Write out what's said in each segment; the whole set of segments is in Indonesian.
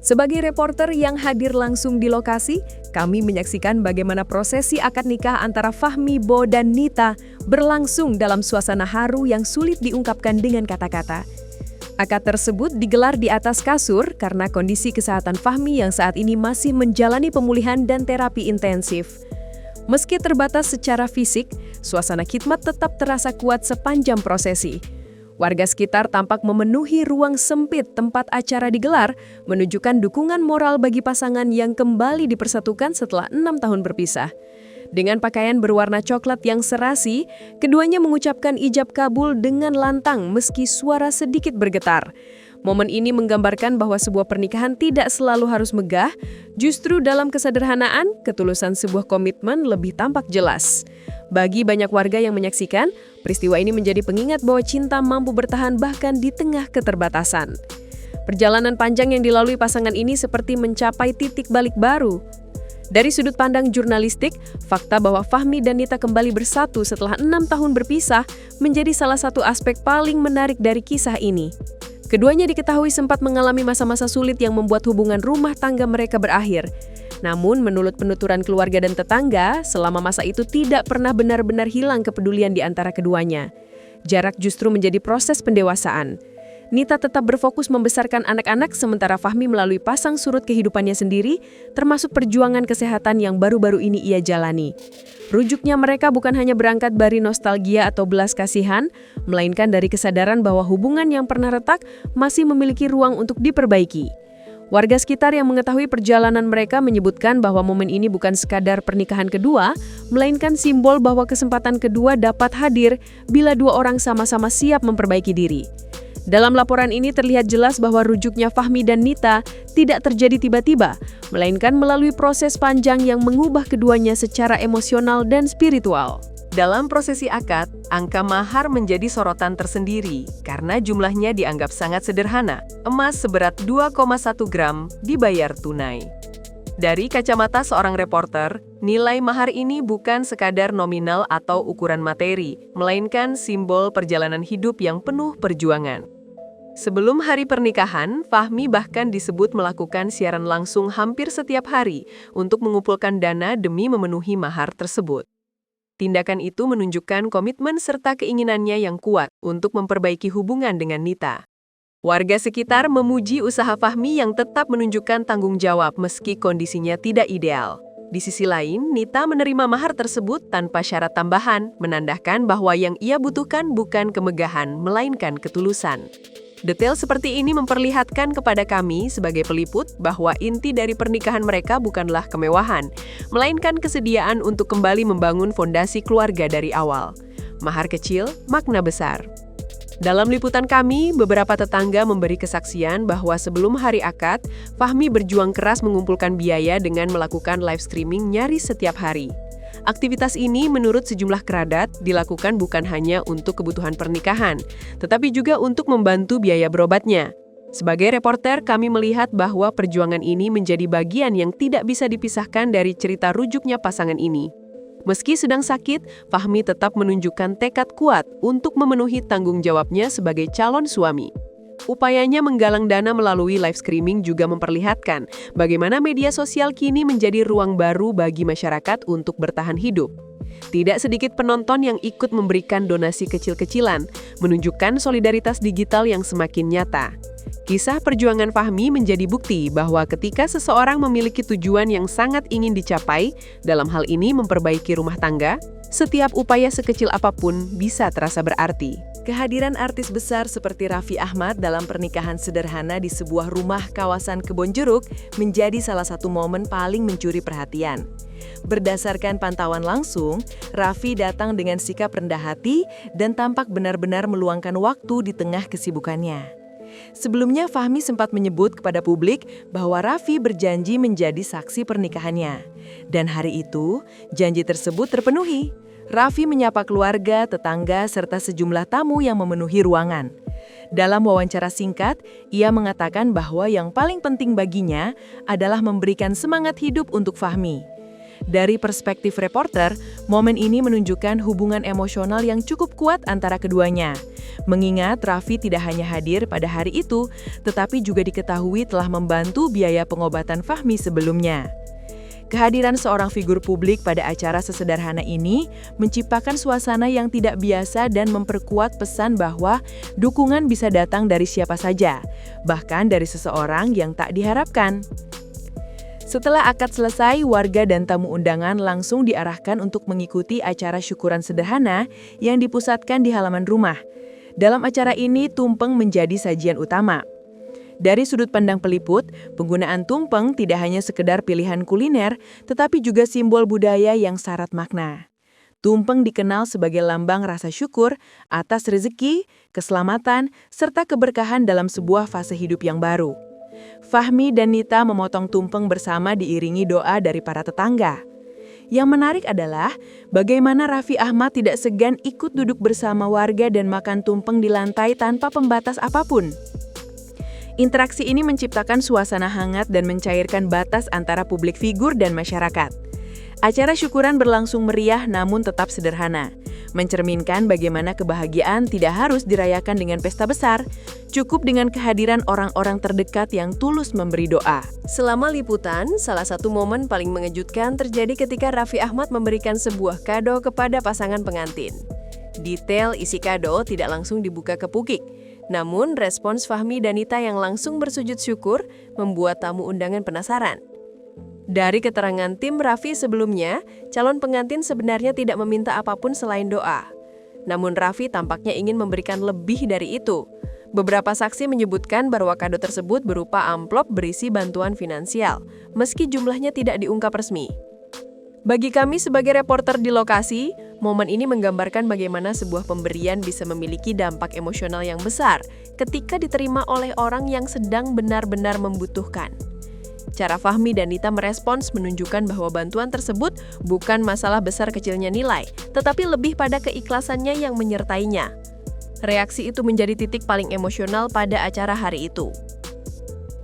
Sebagai reporter yang hadir langsung di lokasi, kami menyaksikan bagaimana prosesi akad nikah antara Fahmi, Bo, dan Nita berlangsung dalam suasana haru yang sulit diungkapkan dengan kata-kata. Akad tersebut digelar di atas kasur karena kondisi kesehatan Fahmi yang saat ini masih menjalani pemulihan dan terapi intensif. Meski terbatas secara fisik, suasana khidmat tetap terasa kuat sepanjang prosesi. Warga sekitar tampak memenuhi ruang sempit tempat acara digelar, menunjukkan dukungan moral bagi pasangan yang kembali dipersatukan setelah 6 tahun berpisah. Dengan pakaian berwarna coklat yang serasi, keduanya mengucapkan ijab kabul dengan lantang meski suara sedikit bergetar. Momen ini menggambarkan bahwa sebuah pernikahan tidak selalu harus megah, justru dalam kesederhanaan, ketulusan sebuah komitmen lebih tampak jelas. Bagi banyak warga yang menyaksikan, peristiwa ini menjadi pengingat bahwa cinta mampu bertahan bahkan di tengah keterbatasan. Perjalanan panjang yang dilalui pasangan ini seperti mencapai titik balik baru. Dari sudut pandang jurnalistik, fakta bahwa Fahmi dan Nita kembali bersatu setelah 6 tahun berpisah menjadi salah satu aspek paling menarik dari kisah ini. Keduanya diketahui sempat mengalami masa-masa sulit yang membuat hubungan rumah tangga mereka berakhir. Namun, menurut penuturan keluarga dan tetangga, selama masa itu tidak pernah benar-benar hilang kepedulian di antara keduanya. Jarak justru menjadi proses pendewasaan. Nita tetap berfokus membesarkan anak-anak sementara Fahmi melalui pasang surut kehidupannya sendiri, termasuk perjuangan kesehatan yang baru-baru ini ia jalani. Rujuknya mereka bukan hanya berangkat dari nostalgia atau belas kasihan, melainkan dari kesadaran bahwa hubungan yang pernah retak masih memiliki ruang untuk diperbaiki. Warga sekitar yang mengetahui perjalanan mereka menyebutkan bahwa momen ini bukan sekadar pernikahan kedua, melainkan simbol bahwa kesempatan kedua dapat hadir bila dua orang sama-sama siap memperbaiki diri. Dalam laporan ini terlihat jelas bahwa rujuknya Fahmi dan Nita tidak terjadi tiba-tiba, melainkan melalui proses panjang yang mengubah keduanya secara emosional dan spiritual. Dalam prosesi akad, angka mahar menjadi sorotan tersendiri karena jumlahnya dianggap sangat sederhana. Emas seberat 2,1 gram dibayar tunai. Dari kacamata seorang reporter, nilai mahar ini bukan sekadar nominal atau ukuran materi, melainkan simbol perjalanan hidup yang penuh perjuangan. Sebelum hari pernikahan, Fahmi bahkan disebut melakukan siaran langsung hampir setiap hari untuk mengumpulkan dana demi memenuhi mahar tersebut. Tindakan itu menunjukkan komitmen serta keinginannya yang kuat untuk memperbaiki hubungan dengan Nita. Warga sekitar memuji usaha Fahmi yang tetap menunjukkan tanggung jawab meski kondisinya tidak ideal. Di sisi lain, Nita menerima mahar tersebut tanpa syarat tambahan, menandakan bahwa yang ia butuhkan bukan kemegahan, melainkan ketulusan. Detail seperti ini memperlihatkan kepada kami sebagai peliput bahwa inti dari pernikahan mereka bukanlah kemewahan, melainkan kesediaan untuk kembali membangun fondasi keluarga dari awal. Mahar kecil, makna besar. Dalam liputan kami, beberapa tetangga memberi kesaksian bahwa sebelum hari akad, Fahmi berjuang keras mengumpulkan biaya dengan melakukan live streaming nyaris setiap hari. Aktivitas ini menurut sejumlah keradat dilakukan bukan hanya untuk kebutuhan pernikahan, tetapi juga untuk membantu biaya berobatnya. Sebagai reporter, kami melihat bahwa perjuangan ini menjadi bagian yang tidak bisa dipisahkan dari cerita rujuknya pasangan ini. Meski sedang sakit, Fahmi tetap menunjukkan tekad kuat untuk memenuhi tanggung jawabnya sebagai calon suami. Upayanya menggalang dana melalui live streaming juga memperlihatkan bagaimana media sosial kini menjadi ruang baru bagi masyarakat untuk bertahan hidup. Tidak sedikit penonton yang ikut memberikan donasi kecil-kecilan, menunjukkan solidaritas digital yang semakin nyata. Kisah perjuangan Fahmi menjadi bukti bahwa ketika seseorang memiliki tujuan yang sangat ingin dicapai, dalam hal ini memperbaiki rumah tangga, setiap upaya sekecil apapun bisa terasa berarti. Kehadiran artis besar seperti Raffi Ahmad dalam pernikahan sederhana di sebuah rumah kawasan Kebonjeruk menjadi salah satu momen paling mencuri perhatian. Berdasarkan pantauan langsung, Raffi datang dengan sikap rendah hati dan tampak benar-benar meluangkan waktu di tengah kesibukannya. Sebelumnya, Fahmi sempat menyebut kepada publik bahwa Raffi berjanji menjadi saksi pernikahannya. Dan hari itu, janji tersebut terpenuhi. Raffi menyapa keluarga, tetangga, serta sejumlah tamu yang memenuhi ruangan. Dalam wawancara singkat, ia mengatakan bahwa yang paling penting baginya adalah memberikan semangat hidup untuk Fahmi. Dari perspektif reporter, momen ini menunjukkan hubungan emosional yang cukup kuat antara keduanya. Mengingat Raffi tidak hanya hadir pada hari itu, tetapi juga diketahui telah membantu biaya pengobatan Fahmi sebelumnya. Kehadiran seorang figur publik pada acara sesederhana ini menciptakan suasana yang tidak biasa dan memperkuat pesan bahwa dukungan bisa datang dari siapa saja, bahkan dari seseorang yang tak diharapkan. Setelah akad selesai, warga dan tamu undangan langsung diarahkan untuk mengikuti acara syukuran sederhana yang dipusatkan di halaman rumah. Dalam acara ini, tumpeng menjadi sajian utama. Dari sudut pandang peliput, penggunaan tumpeng tidak hanya sekedar pilihan kuliner, tetapi juga simbol budaya yang syarat makna. Tumpeng dikenal sebagai lambang rasa syukur atas rezeki, keselamatan, serta keberkahan dalam sebuah fase hidup yang baru. Fahmi dan Nita memotong tumpeng bersama diiringi doa dari para tetangga. Yang menarik adalah bagaimana Raffi Ahmad tidak segan ikut duduk bersama warga dan makan tumpeng di lantai tanpa pembatas apapun. Interaksi ini menciptakan suasana hangat dan mencairkan batas antara publik figur dan masyarakat. Acara syukuran berlangsung meriah namun tetap sederhana, mencerminkan bagaimana kebahagiaan tidak harus dirayakan dengan pesta besar, cukup dengan kehadiran orang-orang terdekat yang tulus memberi doa. Selama liputan, salah satu momen paling mengejutkan terjadi ketika Raffi Ahmad memberikan sebuah kado kepada pasangan pengantin. Detail isi kado tidak langsung dibuka ke publik. Namun, respons Fahmi dan Nita yang langsung bersujud syukur membuat tamu undangan penasaran. Dari keterangan tim Raffi sebelumnya, calon pengantin sebenarnya tidak meminta apapun selain doa. Namun Raffi tampaknya ingin memberikan lebih dari itu. Beberapa saksi menyebutkan bahwa kado tersebut berupa amplop berisi bantuan finansial, meski jumlahnya tidak diungkap resmi. Bagi kami sebagai reporter di lokasi, momen ini menggambarkan bagaimana sebuah pemberian bisa memiliki dampak emosional yang besar ketika diterima oleh orang yang sedang benar-benar membutuhkan. Cara Fahmi dan Nita merespons menunjukkan bahwa bantuan tersebut bukan masalah besar kecilnya nilai, tetapi lebih pada keikhlasannya yang menyertainya. Reaksi itu menjadi titik paling emosional pada acara hari itu.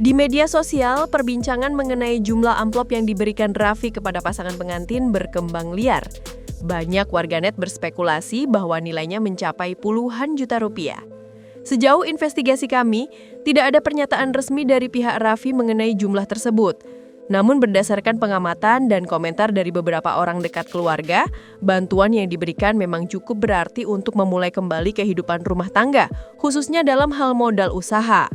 Di media sosial, perbincangan mengenai jumlah amplop yang diberikan Raffi kepada pasangan pengantin berkembang liar. Banyak warganet berspekulasi bahwa nilainya mencapai puluhan juta rupiah. Sejauh investigasi kami, tidak ada pernyataan resmi dari pihak Raffi mengenai jumlah tersebut. Namun berdasarkan pengamatan dan komentar dari beberapa orang dekat keluarga, bantuan yang diberikan memang cukup berarti untuk memulai kembali kehidupan rumah tangga, khususnya dalam hal modal usaha.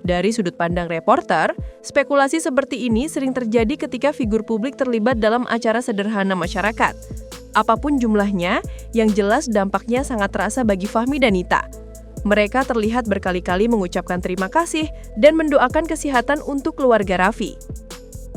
Dari sudut pandang reporter, spekulasi seperti ini sering terjadi ketika figur publik terlibat dalam acara sederhana masyarakat. Apapun jumlahnya, yang jelas dampaknya sangat terasa bagi Fahmi dan Nita. Mereka terlihat berkali-kali mengucapkan terima kasih dan mendoakan kesehatan untuk keluarga Raffi.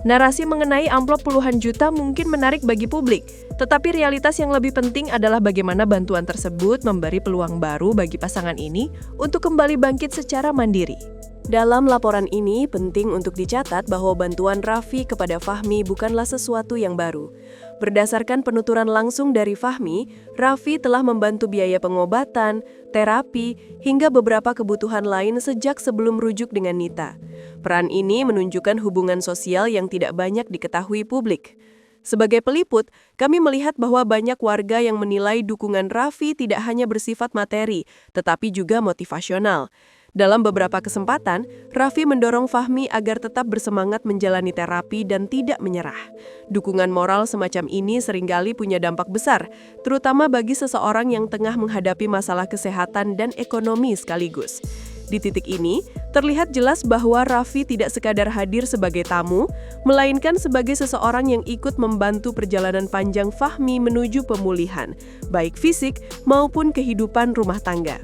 Narasi mengenai amplop puluhan juta mungkin menarik bagi publik, tetapi realitas yang lebih penting adalah bagaimana bantuan tersebut memberi peluang baru bagi pasangan ini untuk kembali bangkit secara mandiri. Dalam laporan ini, penting untuk dicatat bahwa bantuan Raffi kepada Fahmi bukanlah sesuatu yang baru. Berdasarkan penuturan langsung dari Fahmi, Raffi telah membantu biaya pengobatan, terapi, hingga beberapa kebutuhan lain sejak sebelum rujuk dengan Nita. Peran ini menunjukkan hubungan sosial yang tidak banyak diketahui publik. Sebagai peliput, kami melihat bahwa banyak warga yang menilai dukungan Raffi tidak hanya bersifat materi, tetapi juga motivasional. Dalam beberapa kesempatan, Raffi mendorong Fahmi agar tetap bersemangat menjalani terapi dan tidak menyerah. Dukungan moral semacam ini seringkali punya dampak besar, terutama bagi seseorang yang tengah menghadapi masalah kesehatan dan ekonomi sekaligus. Di titik ini, terlihat jelas bahwa Raffi tidak sekadar hadir sebagai tamu, melainkan sebagai seseorang yang ikut membantu perjalanan panjang Fahmi menuju pemulihan, baik fisik maupun kehidupan rumah tangga.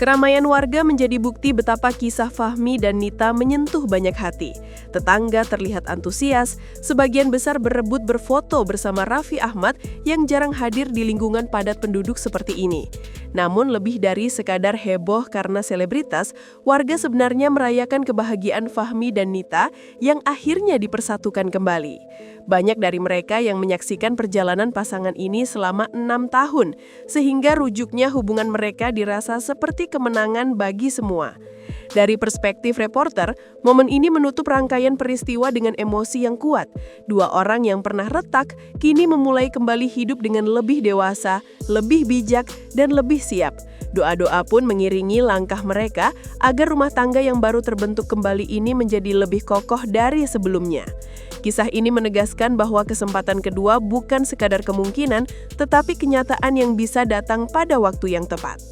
Keramaian warga menjadi bukti betapa kisah Fahmi dan Nita menyentuh banyak hati. Tetangga terlihat antusias, sebagian besar berebut berfoto bersama Raffi Ahmad yang jarang hadir di lingkungan padat penduduk seperti ini. Namun lebih dari sekadar heboh karena selebritas, warga sebenarnya merayakan kebahagiaan Fahmi dan Nita yang akhirnya dipersatukan kembali. Banyak dari mereka yang menyaksikan perjalanan pasangan ini selama 6 tahun, sehingga rujuknya hubungan mereka dirasa seperti kemenangan bagi semua. Dari perspektif reporter, momen ini menutup rangkaian peristiwa dengan emosi yang kuat. Dua orang yang pernah retak, kini memulai kembali hidup dengan lebih dewasa, lebih bijak, dan lebih siap. Doa-doa pun mengiringi langkah mereka agar rumah tangga yang baru terbentuk kembali ini menjadi lebih kokoh dari sebelumnya. Kisah ini menegaskan bahwa kesempatan kedua bukan sekadar kemungkinan, tetapi kenyataan yang bisa datang pada waktu yang tepat.